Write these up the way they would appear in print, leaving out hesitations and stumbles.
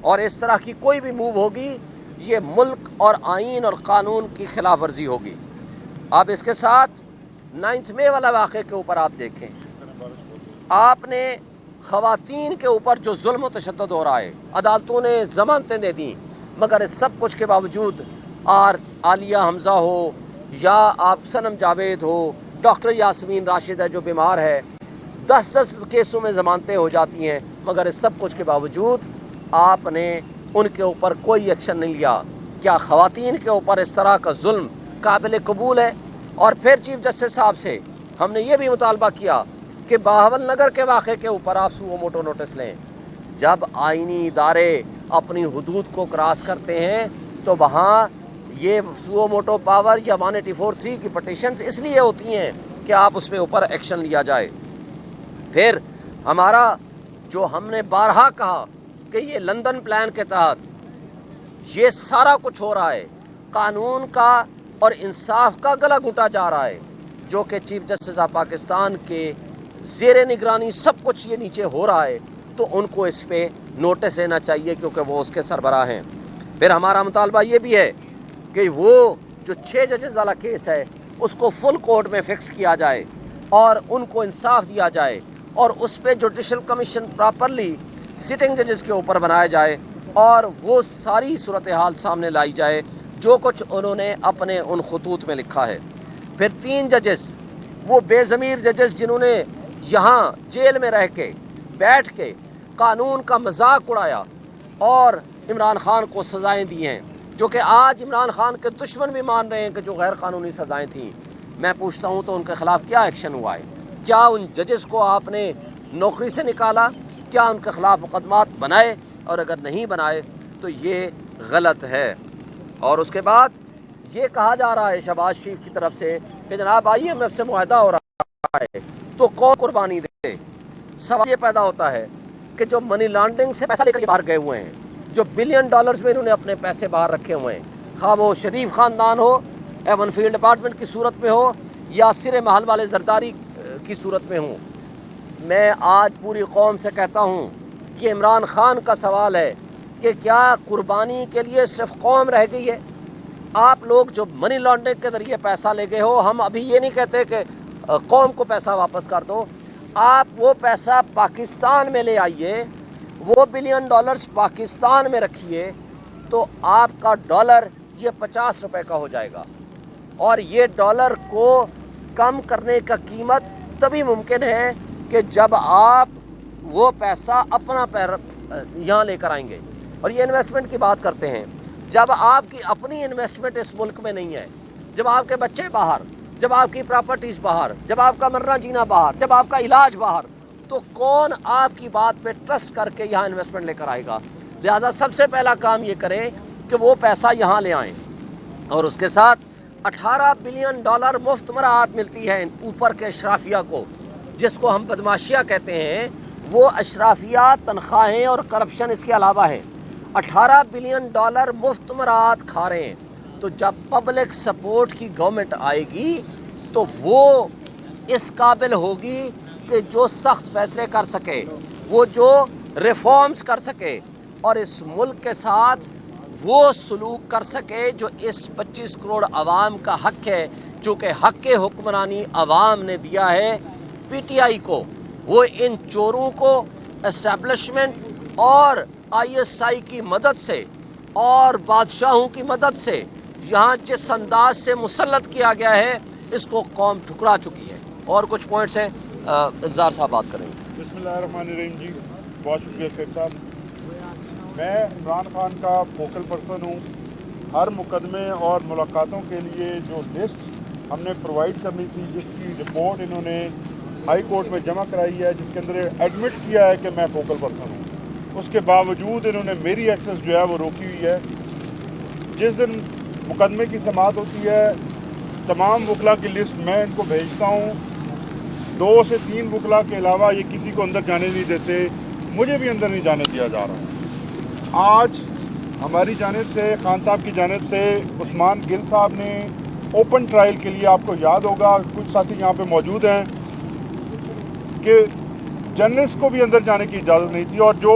اور اس طرح کی کوئی بھی موو ہوگی یہ ملک اور آئین اور قانون کی خلاف ورزی ہوگی۔ آپ اس کے ساتھ 9 مئی والا واقعے کے اوپر آپ دیکھیں، آپ نے خواتین کے اوپر جو ظلم و تشدد ہو رہا ہے، عدالتوں نے ضمانتیں دے دیں، مگر اس سب کچھ کے باوجود عالیہ حمزہ ہو یا آپ صنم جاوید ہو، ڈاکٹر یاسمین راشد ہے جو بیمار ہے، 10 کیسوں میں ضمانتیں ہو جاتی ہیں، مگر اس سب کچھ کے باوجود آپ نے ان کے اوپر کوئی ایکشن نہیں لیا۔ کیا خواتین کے اوپر اس طرح کا ظلم قابل قبول ہے؟ اور پھر چیف جسٹس صاحب سے ہم نے یہ بھی مطالبہ کیا کہ باہول نگر کے واقعے کے اوپر آپ سو موٹو نوٹس لیں۔ جب آئینی ادارے اپنی حدود کو کراس کرتے ہیں تو وہاں یہ سو موٹو پاور یا 1843 کی پٹیشنز اس لیے ہوتی ہیں کہ آپ اس پہ اوپر ایکشن لیا جائے۔ پھر ہمارا جو ہم نے بارہا کہا کہ یہ لندن پلان کے تحت یہ سارا کچھ ہو رہا ہے، قانون کا اور انصاف کا گلا گھونٹا جا رہا ہے، جو کہ چیف جسٹس آف پاکستان کے زیر نگرانی سب کچھ یہ نیچے ہو رہا ہے، تو ان کو اس پہ نوٹس لینا چاہیے کیونکہ وہ اس کے سربراہ ہیں۔ پھر ہمارا مطالبہ یہ بھی ہے کہ وہ جو 6 ججز والا کیس ہے اس کو فل کورٹ میں فکس کیا جائے اور ان کو انصاف دیا جائے، اور اس پہ جوڈیشل کمیشن پراپرلی سٹنگ ججز کے اوپر بنایا جائے اور وہ ساری صورتحال سامنے لائی جائے جو کچھ انہوں نے اپنے ان خطوط میں لکھا ہے۔ پھر 3 ججز وہ بے ضمیر ججز جنہوں نے یہاں جیل میں رہ کے بیٹھ کے قانون کا مذاق اڑایا اور عمران خان کو سزائیں دی ہیں، جو کہ آج عمران خان کے دشمن بھی مان رہے ہیں کہ جو غیر قانونی سزائیں تھیں، میں پوچھتا ہوں تو ان کے خلاف کیا ایکشن ہوا ہے؟ کیا ان ججز کو آپ نے نوکری سے نکالا؟ کیا ان کے خلاف مقدمات بنائے؟ اور اگر نہیں بنائے تو یہ غلط ہے۔ اور اس کے بعد یہ کہا جا رہا ہے شہباز شریف کی طرف سے کہ جناب IMF سے معاہدہ ہو رہا ہے تو کون قربانی دے؟ سوال یہ پیدا ہوتا ہے کہ جو منی لانڈرنگ سے پیسہ لے کر باہر گئے ہوئے ہیں، جو بلین ڈالرز میں انہوں نے اپنے پیسے باہر رکھے ہوئے ہیں، خواہ وہ شریف خاندان ہو، ایون فیلڈ اپارٹمنٹ کی صورت میں ہو یا سرے محل والے زرداری کی صورت میں ہوں، میں آج پوری قوم سے کہتا ہوں کہ عمران خان کا سوال ہے کہ کیا قربانی کے لیے صرف قوم رہ گئی ہے؟ آپ لوگ جو منی لانڈرنگ کے ذریعے پیسہ لے گئے ہو، ہم ابھی یہ نہیں کہتے کہ قوم کو پیسہ واپس کر دو، آپ وہ پیسہ پاکستان میں لے آئیے، وہ بلین ڈالرز پاکستان میں رکھیے، تو آپ کا ڈالر یہ 50 روپے کا ہو جائے گا، اور یہ ڈالر کو کم کرنے کا قیمت تبھی ممکن ہے کہ جب آپ وہ پیسہ اپنا یہاں لے کر آئیں گے۔ اور یہ انویسٹمنٹ کی بات کرتے ہیں، جب آپ کی اپنی انویسٹمنٹ اس ملک میں نہیں ہے، جب آپ کے بچے باہر، جب آپ کی پراپرٹیز باہر، جب آپ کا مرنا جینا باہر، جب آپ کا علاج باہر، تو کون آپ کی بات پہ ٹرسٹ کر کے یہاں انویسٹمنٹ لے کر آئے گا؟ لہٰذا سب سے پہلا کام یہ کریں کہ وہ پیسہ یہاں لے آئیں، اور اس کے ساتھ 18 بلین ڈالر مفت مراعات ملتی ہے اوپر کے اشرافیہ کو، جس کو ہم بدماشیہ کہتے ہیں، وہ اشرافیات تنخواہیں اور کرپشن اس کے علاوہ ہے۔ 18 بلین ڈالر مفت مراعات کھا رہے ہیں، تو جب پبلک سپورٹ کی گورنمنٹ آئے گی تو وہ اس قابل ہوگی کہ جو سخت فیصلے کر سکے، وہ جو ریفارمز کر سکے، اور اس ملک کے ساتھ وہ سلوک کر سکے جو اس 25 کروڑ عوام کا حق ہے، چونکہ حق حکمرانی عوام نے دیا ہے PTI کو۔ وہ ان چوروں کو اسٹیبلشمنٹ اور ISI کی مدد سے اور بادشاہوں کی مدد سے یہاں جس انداز سے مسلط کیا گیا ہے، اس کو قوم ٹھکرا چکی ہے۔ اور کچھ پوائنٹس ہیں، انتظار صاحب بات کریں گے۔ بسم اللہ الرحمن الرحیم جی، بہت شکریہ سیف صاحب۔ میں عمران خان کا فوکل پرسن ہوں۔ ہر مقدمے اور ملاقاتوں کے لیے جو لسٹ ہم نے پرووائڈ کرنی تھی، جس کی رپورٹ انہوں نے ہائی کورٹ میں جمع کرائی ہے، جس کے اندر ایڈمٹ کیا ہے کہ میں فوکل پرسن ہوں، اس کے باوجود انہوں نے میری ایکسیس جو ہے وہ روکی ہوئی ہے۔ جس دن مقدمے کی سماعت ہوتی ہے، تمام وکلا کی لسٹ میں ان کو بھیجتا ہوں، 2 سے 3 وکلا کے علاوہ یہ کسی کو اندر جانے نہیں دیتے، مجھے بھی اندر نہیں جانے دیا جا رہا۔ آج ہماری جانب سے، خان صاحب کی جانب سے، عثمان گل صاحب نے اوپن ٹرائل کے لیے، آپ کو یاد ہوگا کچھ ساتھی یہاں پہ موجود ہیں، کہ جرنلسٹ کو بھی اندر جانے کی اجازت نہیں تھی، اور جو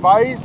22